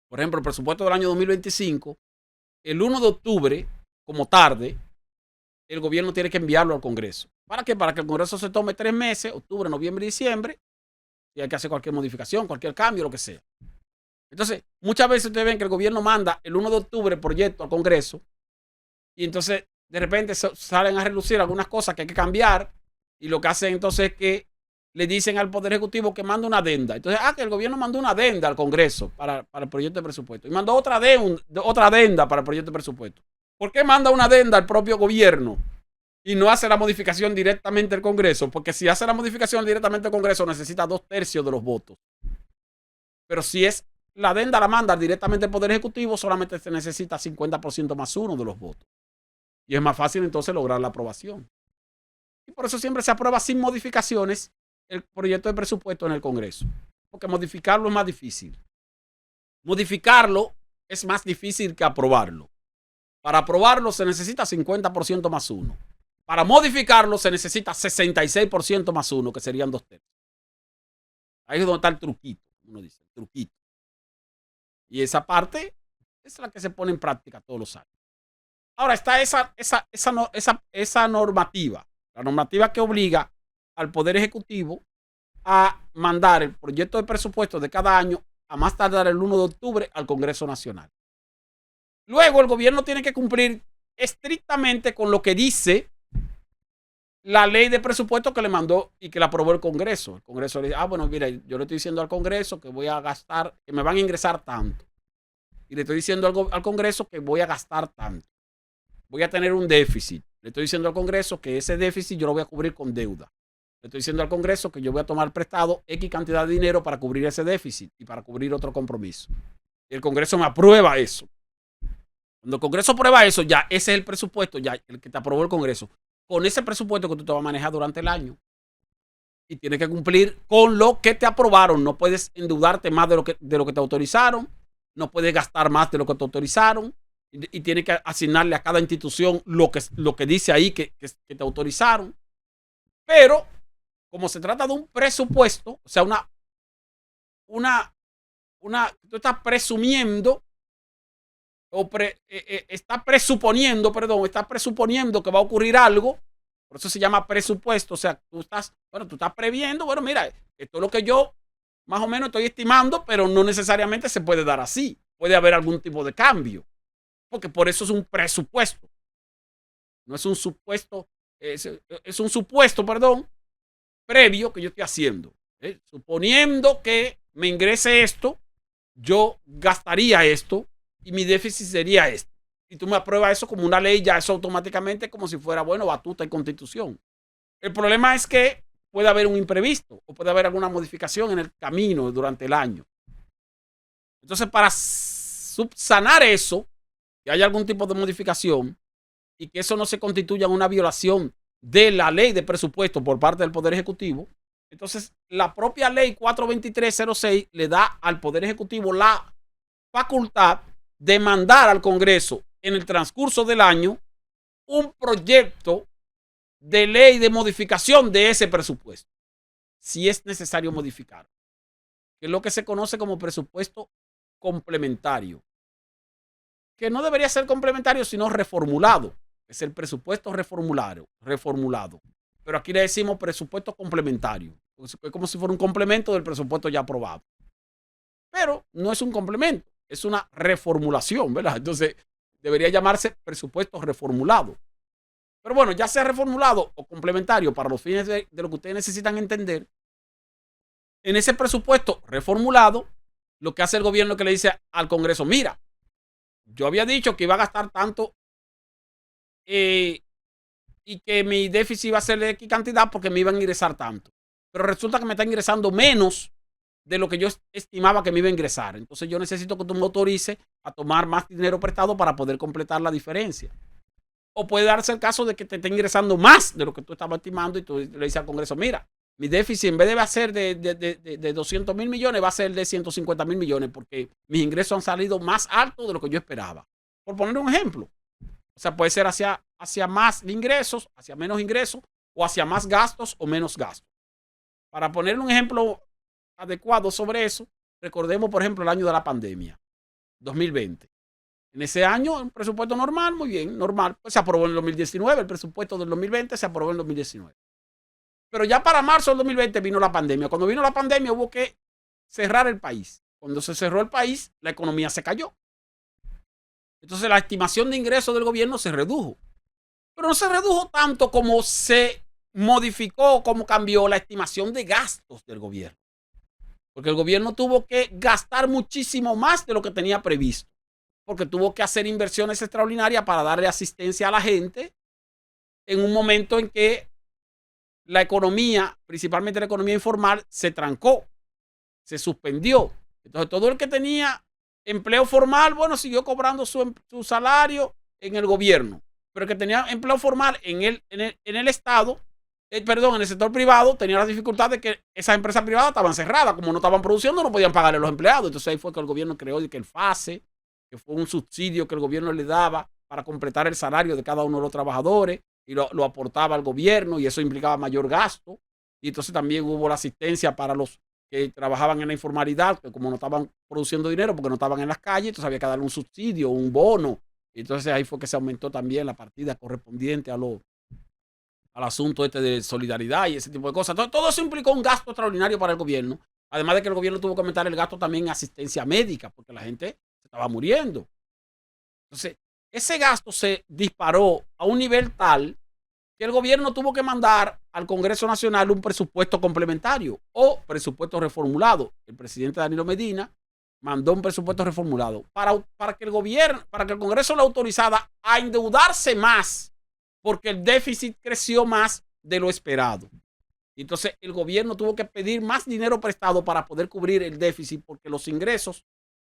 Por ejemplo, el presupuesto del año 2025 el 1 de octubre, como tarde, el gobierno tiene que enviarlo al Congreso. ¿Para qué? Para que el Congreso se tome 3 meses, octubre, noviembre y diciembre, y hay que hacer cualquier modificación, cualquier cambio, lo que sea. Entonces, muchas veces ustedes ven que el gobierno manda el 1 de octubre el proyecto al Congreso y entonces de repente salen a relucir algunas cosas que hay que cambiar y lo que hacen entonces es que le dicen al Poder Ejecutivo que manda una adenda. Entonces, que el gobierno mandó una adenda al Congreso para el proyecto de presupuesto y mandó otra adenda para el proyecto de presupuesto. ¿Por qué manda una adenda al propio gobierno y no hace la modificación directamente al Congreso? Porque si hace la modificación directamente al Congreso necesita 2/3 de los votos. Pero si es la adenda la manda directamente al Poder Ejecutivo, solamente se necesita 50% más 1 de los votos. Y es más fácil entonces lograr la aprobación. Y por eso siempre se aprueba sin modificaciones el proyecto de presupuesto en el Congreso. Porque modificarlo es más difícil. Modificarlo es más difícil que aprobarlo. Para aprobarlo se necesita 50% más 1. Para modificarlo se necesita 66% más 1, que serían 2/3. Ahí es donde está el truquito, uno dice, el truquito. Y esa parte es la que se pone en práctica todos los años. Ahora está esa normativa, la normativa que obliga al Poder Ejecutivo a mandar el proyecto de presupuesto de cada año a más tardar el 1 de octubre al Congreso Nacional. Luego el gobierno tiene que cumplir estrictamente con lo que dice la ley de presupuesto que le mandó y que la aprobó el Congreso. El Congreso le dice, bueno, mira, yo le estoy diciendo al Congreso que voy a gastar, que me van a ingresar tanto. Y le estoy diciendo al Congreso que voy a gastar tanto. Voy a tener un déficit. Le estoy diciendo al Congreso que ese déficit yo lo voy a cubrir con deuda. Le estoy diciendo al Congreso que yo voy a tomar prestado X cantidad de dinero para cubrir ese déficit y para cubrir otro compromiso. Y el Congreso me aprueba eso. Cuando el Congreso aprueba eso, ya ese es el presupuesto, ya el que te aprobó el Congreso. Con ese presupuesto que tú te vas a manejar durante el año. Y tienes que cumplir con lo que te aprobaron. No puedes endeudarte más de lo que te autorizaron. No puedes gastar más de lo que te autorizaron. Y tienes que asignarle a cada institución lo que dice ahí que te autorizaron. Pero, como se trata de un presupuesto, o sea, tú estás presumiendo está presuponiendo que va a ocurrir algo, por eso se llama presupuesto, o sea, tú estás previendo, mira, esto es lo que yo más o menos estoy estimando, pero no necesariamente se puede dar así, puede haber algún tipo de cambio, porque por eso es un presupuesto, no es un supuesto, es un supuesto, previo que yo estoy haciendo, suponiendo que me ingrese esto, yo gastaría esto, y mi déficit sería este. Y tú me apruebas eso como una ley, ya eso automáticamente como si fuera, batuta y constitución. El problema es que puede haber un imprevisto o puede haber alguna modificación en el camino durante el año. Entonces, para subsanar eso, que haya algún tipo de modificación y que eso no se constituya en una violación de la ley de presupuesto por parte del Poder Ejecutivo, entonces la propia ley 42306 le da al Poder Ejecutivo la facultad de mandar al Congreso en el transcurso del año un proyecto de ley de modificación de ese presupuesto, si es necesario modificar, que es lo que se conoce como presupuesto complementario, que no debería ser complementario sino reformulado, es el presupuesto reformulado, pero aquí le decimos presupuesto complementario, es como si fuera un complemento del presupuesto ya aprobado, pero no es un complemento, es una reformulación, ¿verdad? Entonces, debería llamarse presupuesto reformulado. Pero bueno, ya sea reformulado o complementario para los fines de lo que ustedes necesitan entender, en ese presupuesto reformulado, lo que hace el gobierno es que le dice al Congreso, mira, yo había dicho que iba a gastar tanto y que mi déficit iba a ser de X cantidad porque me iban a ingresar tanto. Pero resulta que me está ingresando menos de lo que yo estimaba que me iba a ingresar. Entonces yo necesito que tú me autorices a tomar más dinero prestado para poder completar la diferencia. O puede darse el caso de que te esté ingresando más de lo que tú estabas estimando y tú le dices al Congreso, mira, mi déficit en vez de ser de 200 mil millones va a ser de 150 mil millones porque mis ingresos han salido más altos de lo que yo esperaba. Por poner un ejemplo. O sea, puede ser hacia más ingresos, hacia menos ingresos o hacia más gastos o menos gastos. Para poner un ejemplo adecuado sobre eso, recordemos, por ejemplo, el año de la pandemia, 2020. En ese año, un presupuesto normal, muy bien, normal. Pues se aprobó en el 2019, el presupuesto del 2020 se aprobó en el 2019. Pero ya para marzo del 2020 vino la pandemia. Cuando vino la pandemia hubo que cerrar el país. Cuando se cerró el país, la economía se cayó. Entonces la estimación de ingresos del gobierno se redujo. Pero no se redujo tanto como se modificó, como cambió la estimación de gastos del gobierno. Porque el gobierno tuvo que gastar muchísimo más de lo que tenía previsto. Porque tuvo que hacer inversiones extraordinarias para darle asistencia a la gente en un momento en que la economía, principalmente la economía informal, se trancó, se suspendió. Entonces todo el que tenía empleo formal, bueno, siguió cobrando su salario en el gobierno. Pero el que tenía empleo formal en el Estado, en el sector privado, tenía la dificultad de que esas empresas privadas estaban cerradas. Como no estaban produciendo, no podían pagarle a los empleados. Entonces ahí fue que el gobierno creó que el FASE, que fue un subsidio que el gobierno le daba para completar el salario de cada uno de los trabajadores y lo aportaba al gobierno y eso implicaba mayor gasto. Y entonces también hubo la asistencia para los que trabajaban en la informalidad, que como no estaban produciendo dinero porque no estaban en las calles, entonces había que darle un subsidio, un bono. Y entonces ahí fue que se aumentó también la partida correspondiente al asunto de solidaridad y ese tipo de cosas. Entonces, todo eso implicó un gasto extraordinario para el gobierno. Además de que el gobierno tuvo que aumentar el gasto también en asistencia médica, porque la gente se estaba muriendo. Entonces, ese gasto se disparó a un nivel tal que el gobierno tuvo que mandar al Congreso Nacional un presupuesto complementario o presupuesto reformulado. El presidente Danilo Medina mandó un presupuesto reformulado para que el gobierno, para que el Congreso lo autorizara a endeudarse más, porque el déficit creció más de lo esperado. Entonces el gobierno tuvo que pedir más dinero prestado para poder cubrir el déficit, porque los ingresos,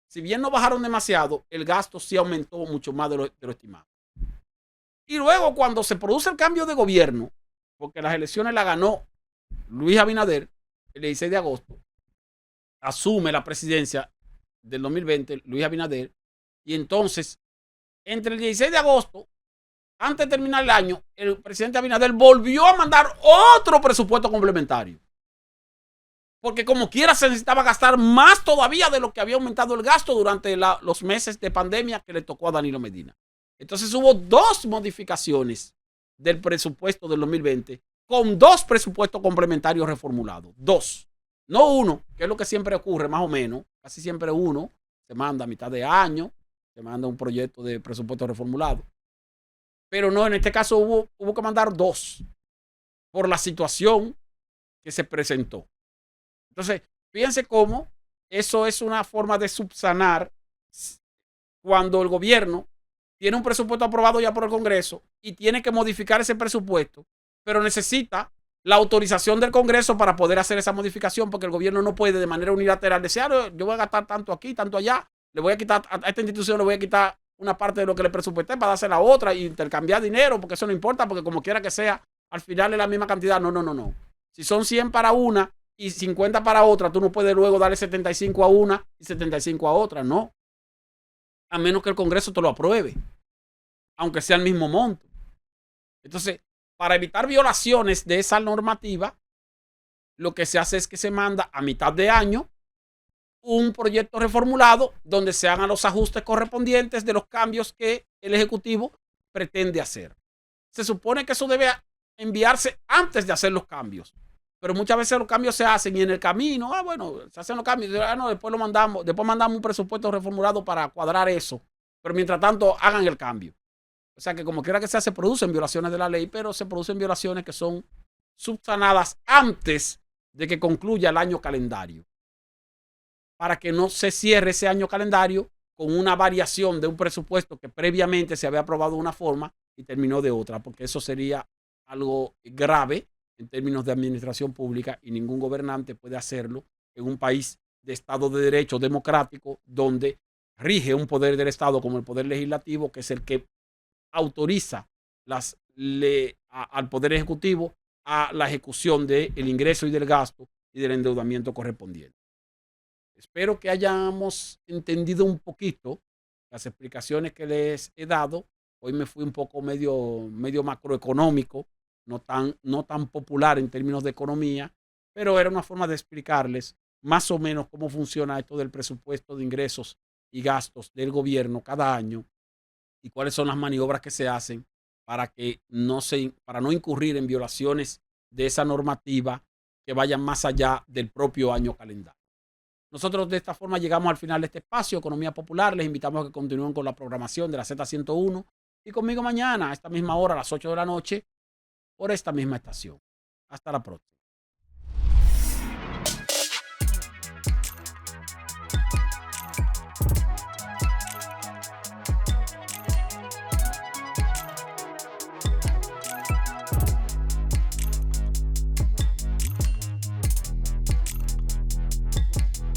si bien no bajaron demasiado, el gasto sí aumentó mucho más de lo estimado. Y luego cuando se produce el cambio de gobierno, porque las elecciones la ganó Luis Abinader el 16 de agosto, asume la presidencia del 2020 Luis Abinader, y entonces entre el 16 de agosto, antes de terminar el año, el presidente Abinader volvió a mandar otro presupuesto complementario. Porque como quiera se necesitaba gastar más todavía de lo que había aumentado el gasto durante los meses de pandemia que le tocó a Danilo Medina. Entonces hubo dos modificaciones del presupuesto del 2020 con dos presupuestos complementarios reformulados. Dos. No uno, que es lo que siempre ocurre más o menos. Casi siempre uno se manda a mitad de año, se manda un proyecto de presupuesto reformulado. Pero no, en este caso hubo que mandar dos por la situación que se presentó. Entonces, fíjense cómo eso es una forma de subsanar cuando el gobierno tiene un presupuesto aprobado ya por el Congreso y tiene que modificar ese presupuesto, pero necesita la autorización del Congreso para poder hacer esa modificación, porque el gobierno no puede de manera unilateral decir, yo voy a gastar tanto aquí, tanto allá, le voy a quitar a esta institución, le voy a quitar una parte de lo que le presupuesté para dársela a otra y intercambiar dinero, porque eso no importa, porque como quiera que sea, al final es la misma cantidad. No. Si son 100 para una y 50 para otra, tú no puedes luego darle 75 a una y 75 a otra, no. A menos que el Congreso te lo apruebe, aunque sea el mismo monto. Entonces, para evitar violaciones de esa normativa, lo que se hace es que se manda a mitad de año un proyecto reformulado donde se hagan los ajustes correspondientes de los cambios que el Ejecutivo pretende hacer. Se supone que eso debe enviarse antes de hacer los cambios, pero muchas veces los cambios se hacen y en el camino, se hacen los cambios, después mandamos un presupuesto reformulado para cuadrar eso, pero mientras tanto hagan el cambio. O sea que como quiera que sea, se producen violaciones de la ley, pero se producen violaciones que son subsanadas antes de que concluya el año calendario, para que no se cierre ese año calendario con una variación de un presupuesto que previamente se había aprobado de una forma y terminó de otra, porque eso sería algo grave en términos de administración pública y ningún gobernante puede hacerlo en un país de Estado de Derecho democrático donde rige un poder del Estado como el Poder Legislativo, que es el que autoriza al Poder Ejecutivo a la ejecución del ingreso y del gasto y del endeudamiento correspondiente. Espero que hayamos entendido un poquito las explicaciones que les he dado. Hoy me fui un poco medio macroeconómico, no tan popular en términos de economía, pero era una forma de explicarles más o menos cómo funciona esto del presupuesto de ingresos y gastos del gobierno cada año y cuáles son las maniobras que se hacen para no incurrir en violaciones de esa normativa que vayan más allá del propio año calendario. Nosotros de esta forma llegamos al final de este espacio, Economía Popular. Les invitamos a que continúen con la programación de la Z101 y conmigo mañana a esta misma hora, a las 8 de la noche, por esta misma estación. Hasta la próxima.